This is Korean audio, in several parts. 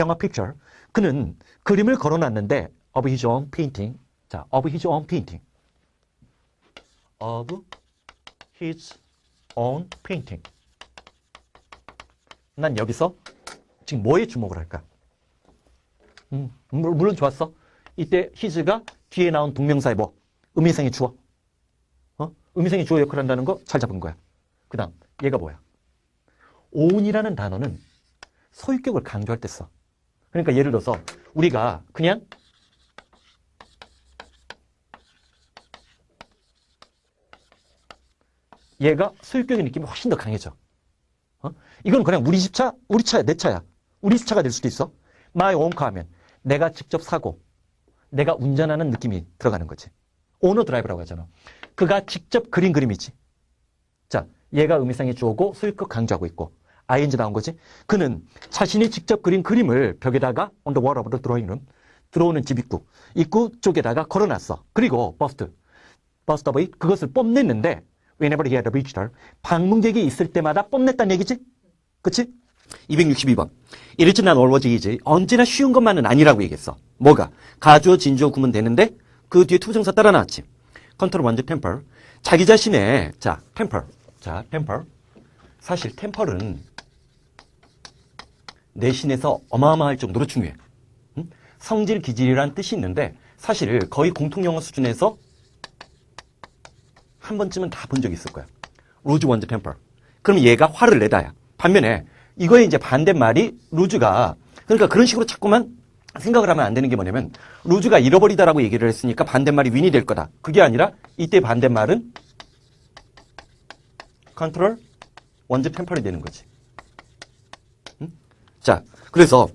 영화 picture. 그는 그림을 걸어놨는데 of his own painting. 자, of his own painting. of his own painting. 난 여기서 지금 뭐에 주목을 할까? 물론 좋았어. 이때 his가 뒤에 나온 동명사의 뭐? 의미상의 주어. 의미상의 주어 역할을 한다는 거 잘 잡은 거야. 그 다음 얘가 뭐야? own이라는 단어는 소유격을 강조할 때 써. 그러니까 예를 들어서 우리가 그냥 얘가 소유격의 느낌이 훨씬 더 강해져. 이건 그냥 우리 집 차, 우리 차야, 내 차야. 우리 차가 될 수도 있어. my own car 하면 내가 직접 사고 내가 운전하는 느낌이 들어가는 거지. 오너 드라이브라고 하잖아. 그가 직접 그린 그림이지. 자, 얘가 의미상의 주어고 소유격 강조하고 있고 ing 나온 거지. 그는 자신이 직접 그린 그림을 벽에다가 on the wall of the drawing room, 들어오는 집 입구 쪽에다가 걸어놨어. 그리고 bust of it, 그것을 뽐냈는데 whenever he had a visitor, 방문객이 있을 때마다 뽐냈다는 얘기지. 그치? 262번. It is not always easy. 언제나 쉬운 것만은 아니라고 얘기했어. 뭐가? 가주어, 진주어 구면 되는데 그 뒤에 투부정사 따라 나왔지. 컨트롤 원제 템퍼. 자기 자신의 템퍼. 템퍼. 사실 템퍼는 내신에서 어마어마할 정도로 중요해. 성질, 기질이란 뜻이 있는데 사실 거의 공통영어 수준에서 한 번쯤은 다 본 적이 있을 거야. 루즈 원제 템퍼. 그럼 얘가 화를 내다야. 반면에 이거의 이제 반대말이 루즈가, 그러니까 그런 식으로 자꾸만 생각을 하면 안 되는 게 뭐냐면 루즈가 잃어버리다라고 얘기를 했으니까 반대말이 윈이 될 거다. 그게 아니라 이때 반대말은 컨트롤 원제 템퍼이 되는 거지. 자, 그래서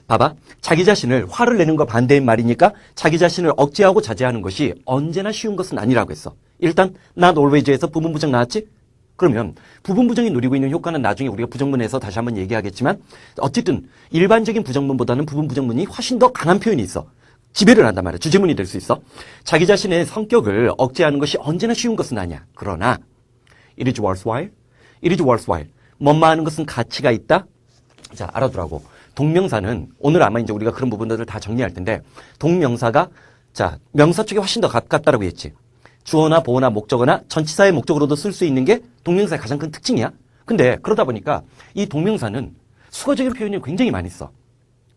봐봐. 자기 자신을 화를 내는 거 반대인 말이니까 자기 자신을 억제하고 자제하는 것이 언제나 쉬운 것은 아니라고 했어. 일단 not always에서 부분 부정 나왔지? 그러면 부분 부정이 누리고 있는 효과는 나중에 우리가 부정문에서 다시 한번 얘기하겠지만 어쨌든 일반적인 부정문보다는 부분 부정문이 훨씬 더 강한 표현이 있어. 지배를 한단 말이야. 주제문이 될 수 있어. 자기 자신의 성격을 억제하는 것이 언제나 쉬운 것은 아니야. 그러나 it is worthwhile. it is worthwhile. 뭐뭐 하는 것은 가치가 있다. 자, 알아두라고. 동명사는 오늘 아마 이제 우리가 그런 부분들을 다 정리할 텐데 동명사가 명사 쪽에 훨씬 더 가깝다라고 했지. 주어나 보어나 목적어나 전치사의 목적으로도 쓸 수 있는 게 동명사의 가장 큰 특징이야. 근데 그러다 보니까 이 동명사는 수거적인 표현이 굉장히 많이 써.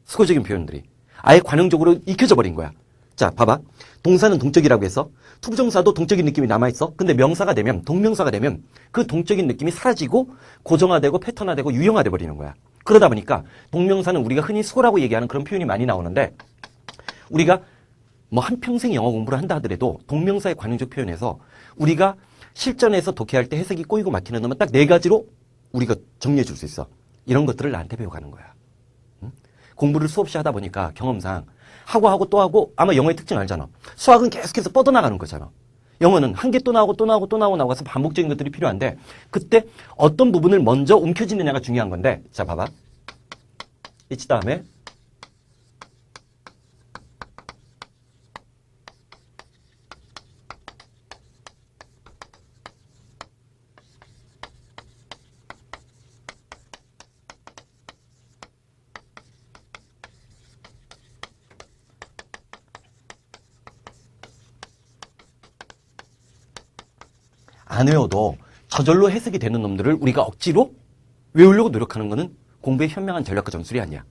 수거적인 표현들이. 아예 관용적으로 익혀져 버린 거야. 자, 봐봐. 동사는 동적이라고 해서 투부정사도 동적인 느낌이 남아있어. 근데 명사가 되면, 동명사가 되면 그 동적인 느낌이 사라지고 고정화되고 패턴화되고 유형화돼 버리는 거야. 그러다 보니까 동명사는 우리가 흔히 수거라고 얘기하는 그런 표현이 많이 나오는데 우리가 뭐 한평생 영어 공부를 한다 하더라도 동명사의 관용적 표현에서 우리가 실전에서 독해할 때 해석이 꼬이고 막히는 놈은 딱 4가지로 우리가 정리해 줄 수 있어. 이런 것들을 나한테 배워가는 거야. 공부를 수없이 하다 보니까 경험상 하고 또 하고 아마 영어의 특징 알잖아. 수학은 계속해서 뻗어나가는 거잖아. 영어는 한 개 또 나오고 반복적인 것들이 필요한데 그때 어떤 부분을 먼저 움켜쥐느냐가 중요한 건데 자 봐봐. 이치 다음에 안 외워도 저절로 해석이 되는 놈들을 우리가 억지로 외우려고 노력하는 거는 공부의 현명한 전략과 전술이 아니야.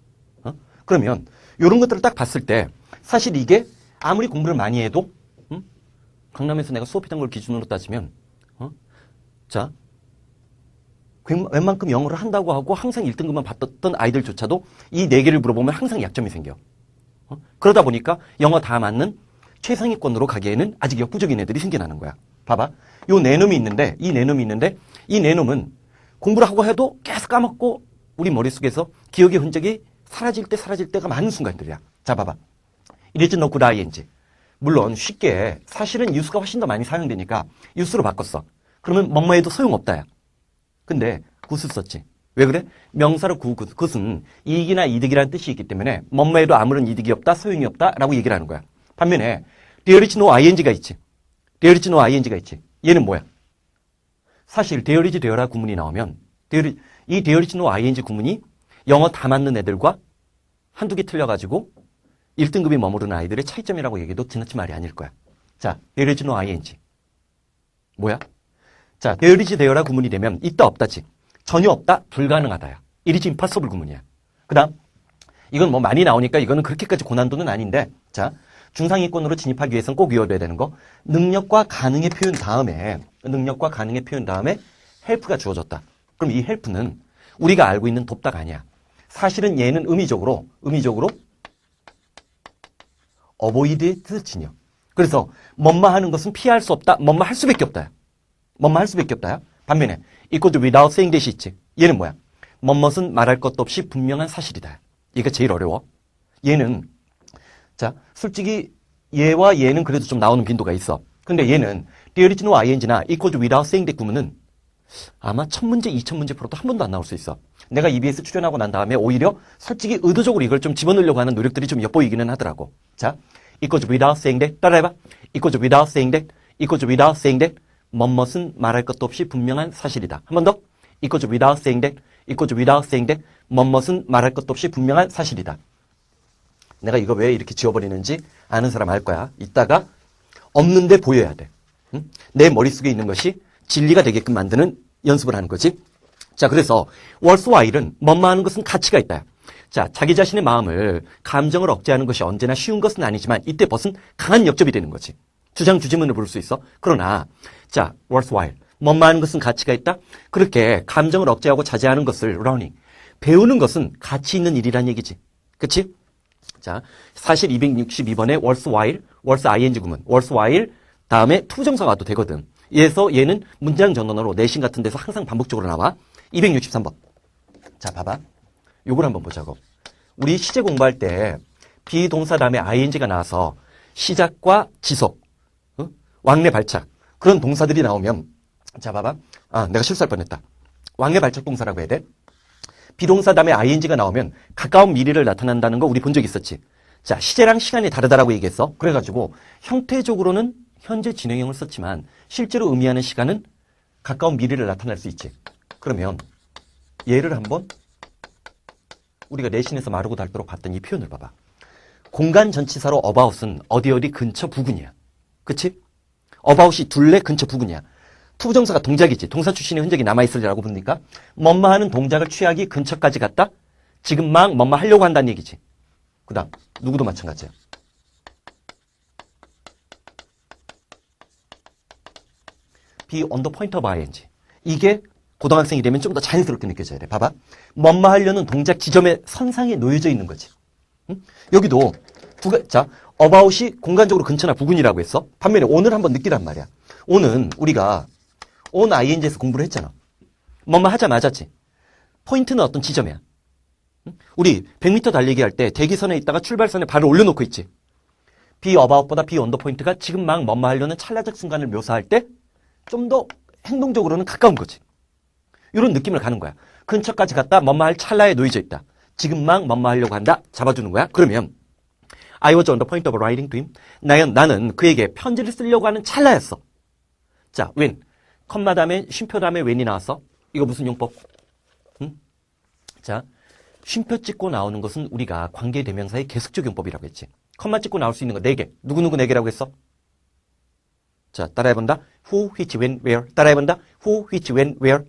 그러면 이런 것들을 딱 봤을 때 사실 이게 아무리 공부를 많이 해도 강남에서 내가 수업했던 걸 기준으로 따지면 웬만큼 영어를 한다고 하고 항상 1등급만 받았던 아이들조차도 이 4개를 물어보면 항상 약점이 생겨. 그러다 보니까 영어 다 맞는 최상위권으로 가기에는 아직 역부족인 애들이 생겨나는 거야. 봐봐. 요 4놈이 있는데 이 4놈은 공부를 하고 해도 계속 까먹고 우리 머릿속에서 기억의 흔적이 사라질 때가 많은 순간들이야. 자, 봐봐. It is no good ing. 물론 쉽게 사실은 유수가 훨씬 더 많이 사용되니까 유수로 바꿨어. 그러면 뭐뭐 해도 소용없다야. 근데 굿을 썼지. 왜 그래? 명사로 굿은 이익이나 이득이라는 뜻이 있기 때문에 뭐뭐 해도 아무런 이득이 없다, 소용이 없다 라고 얘기를 하는 거야. 반면에 there is no ing가 있지. there is no ing가 있지. 얘는 뭐야? 사실 there is there라 구문이 나오면 이 there is no ing 구문이 영어 다 맞는 애들과 한두 개 틀려가지고 1등급이 머무르는 아이들의 차이점이라고 얘기해도 지나친 말이 아닐 거야. 자, there is no ing. 뭐야? 자, there is there라 구문이 되면 있다 없다지. 전혀 없다, 불가능하다야. it is impossible 구문이야. 그 다음, 이건 뭐 많이 나오니까 이거는 그렇게까지 고난도는 아닌데, 자, 중상위권으로 진입하기 위해서는 꼭 외워둬야 되는 거. 능력과 가능의 표현 다음에 help가 주어졌다. 그럼 이 help는 우리가 알고 있는 돕다가 아니야. 사실은 얘는 의미적으로 avoid의 뜻을 지녀. 그래서 뭐뭐 하는 것은 피할 수 없다. 뭐뭐 할 수밖에 없다야. 반면에 equal without saying that이 있지. 얘는 뭐야? 뭐뭇은 말할 것도 없이 분명한 사실이다. 이게 제일 어려워. 얘는 자, 솔직히 얘와 얘는 그래도 좀 나오는 빈도가 있어. 근데 얘는 there is no ing나 equal without saying that 구문은 아마 1000문제, 2000문제 풀어도 한 번도 안 나올 수 있어. 내가 EBS 출연하고 난 다음에 오히려 솔직히 의도적으로 이걸 좀 집어넣으려고 하는 노력들이 좀 엿보이기는 하더라고. 자, equals without saying that. 따라해봐. equals without saying that. 뭐뭇은 말할 것도 없이 분명한 사실이다. 한 번 더. equals without saying that. 뭐뭇은 말할 것도 없이 분명한 사실이다. 내가 이거 왜 이렇게 지워버리는지 아는 사람 알 거야. 이따가 없는데 보여야 돼. 응? 내 머릿속에 있는 것이 진리가 되게끔 만드는 연습을 하는 거지. 자, 그래서 worthwhile은 뭐뭐 하는 것은 가치가 있다. 자, 자기 자신의 마음을, 감정을 억제하는 것이 언제나 쉬운 것은 아니지만 이때 벗은 강한 역접이 되는 거지. 주장주지문을 부를 수 있어. 그러나 자, worthwhile, 뭐뭐 하는 것은 가치가 있다. 그렇게 감정을 억제하고 자제하는 것을 learning, 배우는 것은 가치 있는 일이란 얘기지. 그치? 자, 사실 262번에 worthwhile, worth ing 구문, worthwhile 다음에 투부정사가 와도 되거든. 그래서 얘는 문장 전원어로 내신 같은 데서 항상 반복적으로 나와. 263번. 자, 봐봐. 요걸 한번 보자고. 우리 시제 공부할 때 비동사 다음에 ing가 나와서 시작과 지속, 왕래 발착 그런 동사들이 나오면 자, 봐봐. 아, 내가 실수할 뻔했다. 왕래 발착 동사라고 해야 돼. 비동사 다음에 ing가 나오면 가까운 미래를 나타난다는 거 우리 본 적 있었지. 자, 시제랑 시간이 다르다라고 얘기했어. 그래가지고 형태적으로는 현재 진행형을 썼지만 실제로 의미하는 시간은 가까운 미래를 나타낼 수 있지. 그러면 얘를 한번 우리가 내신에서 마르고 닳도록 봤던 이 표현을 봐봐. 공간 전치사로 about은 어디 근처 부근이야. 그치? about이 둘레 근처 부근이야. 투부정사가 동작이지. 동사 출신의 흔적이 남아있으리라고 보니까 뭐뭐 하는 동작을 취하기 근처까지 갔다? 지금 막 뭐뭐 하려고 한다는 얘기지. 그 다음 누구도 마찬가지야. be on the point of ing. 이게 고등학생이 되면 좀 더 자연스럽게 느껴져야 돼. 봐봐. 뭐뭐 하려는 동작 지점의 선상에 놓여져 있는 거지. 응? 여기도 자, about이 공간적으로 근처나 부근이라고 했어. 반면에 on을 한번 느끼란 말이야. on은 우리가 on ing에서 공부를 했잖아. 뭐뭐 하자마자지. 포인트는 어떤 지점이야. 응? 우리 100m 달리기 할 때 대기선에 있다가 출발선에 발을 올려놓고 있지. be about보다 be on the point가 지금 막 뭐뭐 하려는 찰나적 순간을 묘사할 때 좀 더 행동적으로는 가까운 거지. 이런 느낌을 가는 거야. 근처까지 갔다 뭐뭐 할 찰나에 놓여져 있다. 지금 막 뭐뭐 하려고 한다. 잡아주는 거야. 그러면 I was on the point of writing to him. 나는 그에게 편지를 쓰려고 하는 찰나였어. 자, when. 컴마 다음에 쉼표 다음에 when이 나왔어. 이거 무슨 용법? 응? 자, 쉼표 찍고 나오는 것은 우리가 관계대명사의 계속적 용법이라고 했지. 컴마 찍고 나올 수 있는 거 4개. 누구누구 4개라고 했어? 자, 따라해본다. Who, which, when, where. 따라해본다. Who, which, when, where.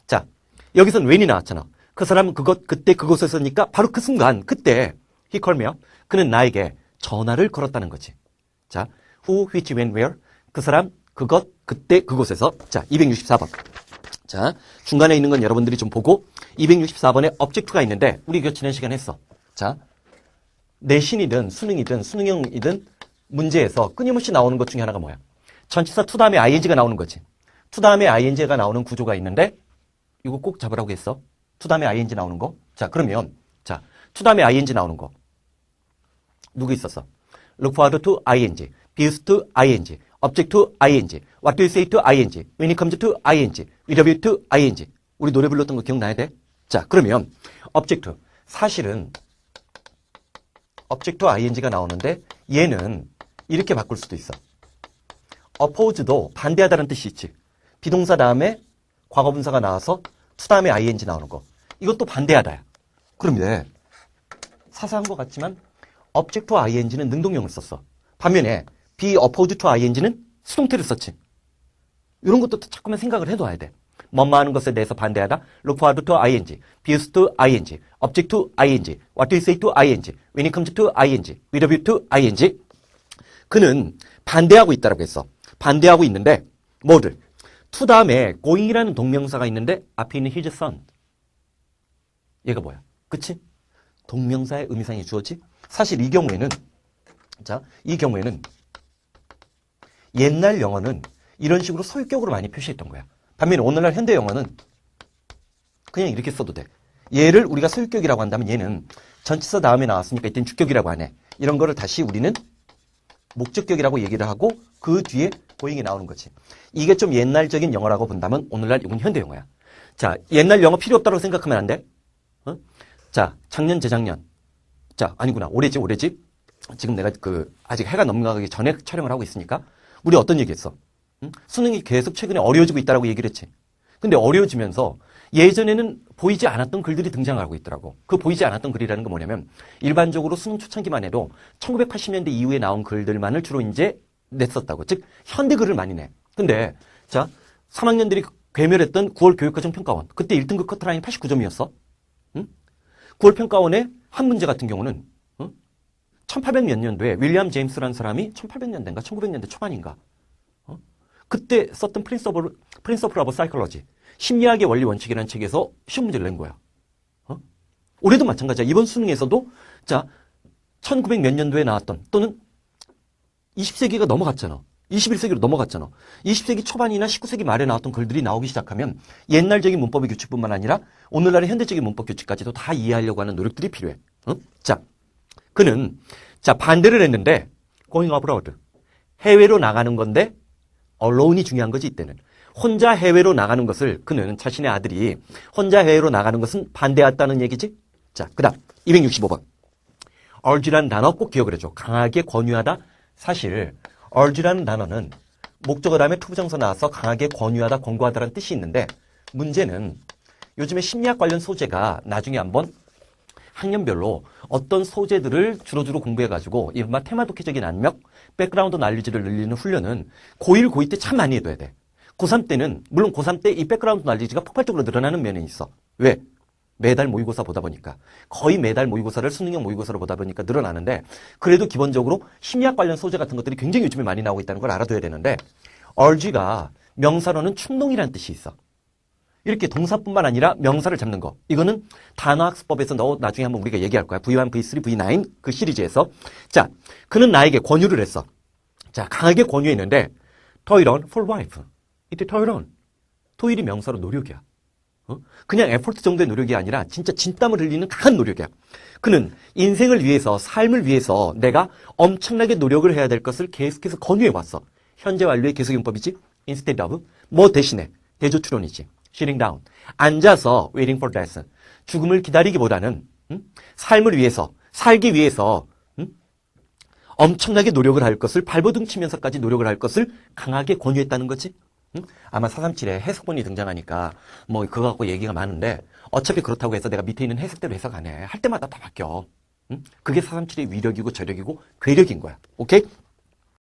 자, 여기선 when이 나왔잖아. 그 사람은 그것, 그때 그곳에서니까 바로 그 순간, 그때 he called me up. 그는 나에게 전화를 걸었다는 거지. 자, who, which, when, where. 그 사람, 그것, 그때 그곳에서. 자, 264번. 자, 중간에 있는 건 여러분들이 좀 보고 264번에 object가 있는데 우리 이거 지난 시간에 했어. 자, 내신이든 수능이든 수능형이든 문제에서 끊임없이 나오는 것 중에 하나가 뭐야? 전치사 to 다음에 ing가 나오는 거지. to 다음에 ing가 나오는 구조가 있는데 이거 꼭 잡으라고 했어. to 다음에 ing 나오는 거. 자, 그러면 자, to 다음에 ing 나오는 거. 누구 있었어? look forward to ing, be used to ing, object to ing, what do you say to ing, when it comes to ing, with a view to ing. 우리 노래 불렀던 거 기억나야 돼? 자, 그러면 object to. 사실은 object to ing가 나오는데 얘는 이렇게 바꿀 수도 있어. oppose도 반대하다는 뜻이 있지. 비동사 다음에 과거분사가 나와서 to 다음에 ing 나오는 거. 이것도 반대하다야. 그럼 왜? 사사한 것 같지만 object to ing는 능동형을 썼어. 반면에 be opposed to ing는 수동태를 썼지. 이런 것도 자꾸만 생각을 해둬야 돼. 뭐뭐하는 것에 대해서 반대하다. look forward to ing, be used to ing, object to ing, what do you say to ing, when it comes to ing, with a view to ing. 그는 반대하고 있다라고 했어. 반대하고 있는데 뭐를? to 다음에 going이라는 동명사가 있는데 앞에 있는 his son. 얘가 뭐야? 그치? 동명사의 의미상의 주어지? 사실 이 경우에는 이 경우에는 옛날 영어는 이런 식으로 소유격으로 많이 표시했던 거야. 반면에 오늘날 현대 영어는 그냥 이렇게 써도 돼. 얘를 우리가 소유격이라고 한다면 얘는 전치사 다음에 나왔으니까 이땐 주격이라고 하네. 이런 거를 다시 우리는 목적격이라고 얘기를 하고 그 뒤에 고잉이 나오는 거지. 이게 좀 옛날적인 영어라고 본다면 오늘날 이건 현대 영어야. 자, 옛날 영어 필요 없다고 생각하면 안 돼. 어? 자, 작년, 재작년. 자, 아니구나. 올해지. 지금 내가 아직 해가 넘어가기 전에 촬영을 하고 있으니까 우리 어떤 얘기 했어? 응? 수능이 계속 최근에 어려워지고 있다라고 얘기를 했지. 근데 어려워지면서 예전에는 보이지 않았던 글들이 등장하고 있더라고. 그 보이지 않았던 글이라는 건 뭐냐면 일반적으로 수능 초창기만 해도 1980년대 이후에 나온 글들만을 주로 이제 냈었다고. 즉 현대 글을 많이 내. 근데 자 3학년들이 괴멸했던 9월 교육과정 평가원. 그때 1등급 커트라인이 89점이었어. 응? 9월 평가원의 한 문제 같은 경우는 1800 몇 년도에 윌리엄 제임스라는 사람이 1800년대인가 1900년대 초반인가 그때 썼던 프린서플 오브 사이콜로지 심리학의 원리 원칙이라는 책에서 시험 문제를 낸 거야. 올해도 마찬가지야. 이번 수능에서도 자 1900 몇 년도에 나왔던 또는 20세기가 넘어갔잖아. 21세기로 넘어갔잖아. 20세기 초반이나 19세기 말에 나왔던 글들이 나오기 시작하면 옛날적인 문법의 규칙뿐만 아니라 오늘날의 현대적인 문법 규칙까지도 다 이해하려고 하는 노력들이 필요해. 자, 그는 자 반대를 했는데 going abroad 해외로 나가는 건데 alone이 중요한 거지 이때는. 혼자 해외로 나가는 것을 그는 자신의 아들이 혼자 해외로 나가는 것은 반대했다는 얘기지. 자, 그다음 265번. urge라는 단어 꼭 기억을 해줘. 강하게 권유하다. 사실 urge라는 단어는 목적어 다음에 투부정사 나와서 강하게 권유하다, 권고하다라는 뜻이 있는데 문제는 요즘에 심리학 관련 소재가 나중에 한번 학년별로 어떤 소재들을 주로 공부해가지고 이른바 테마독해적인 압력, 백그라운드 난리지를 늘리는 훈련은 고1, 고2 때 참 많이 해둬야 돼. 고3 때는 물론 고3 때 이 백그라운드 난리지가 폭발적으로 늘어나는 면이 있어. 왜? 매달 모의고사 보다 보니까 거의 매달 모의고사를 수능형 모의고사로 보다 보니까 늘어나는데 그래도 기본적으로 심리학 관련 소재 같은 것들이 굉장히 요즘에 많이 나오고 있다는 걸 알아둬야 되는데 urge가 명사로는 충동이라는 뜻이 있어. 이렇게 동사뿐만 아니라 명사를 잡는 거. 이거는 단어학습법에서 나중에 한번 우리가 얘기할 거야. V1, V3, V9 그 시리즈에서. 자, 그는 나에게 권유를 했어. 자, 강하게 권유했는데 toil on for wife. 이때 toil on. 토일이 명사로 노력이야. 그냥 에포트 정도의 노력이 아니라 진짜 진땀을 흘리는 강한 노력이야. 그는 인생을 위해서, 삶을 위해서 내가 엄청나게 노력을 해야 될 것을 계속해서 권유해왔어. 현재 완료의 계속용법이지. instead of. 뭐 대신에. 대조추론이지. sitting down. 앉아서 waiting for death. 죽음을 기다리기보다는 삶을 위해서, 살기 위해서 엄청나게 노력을 할 것을 발버둥 치면서까지 노력을 할 것을 강하게 권유했다는 거지. 아마 437에 해석본이 등장하니까 뭐 그거 갖고 얘기가 많은데 어차피 그렇다고 해서 내가 밑에 있는 해석대로 해석 안 해. 할 때마다 다 바뀌어. 그게 437의 위력이고 저력이고 괴력인 거야. 오케이?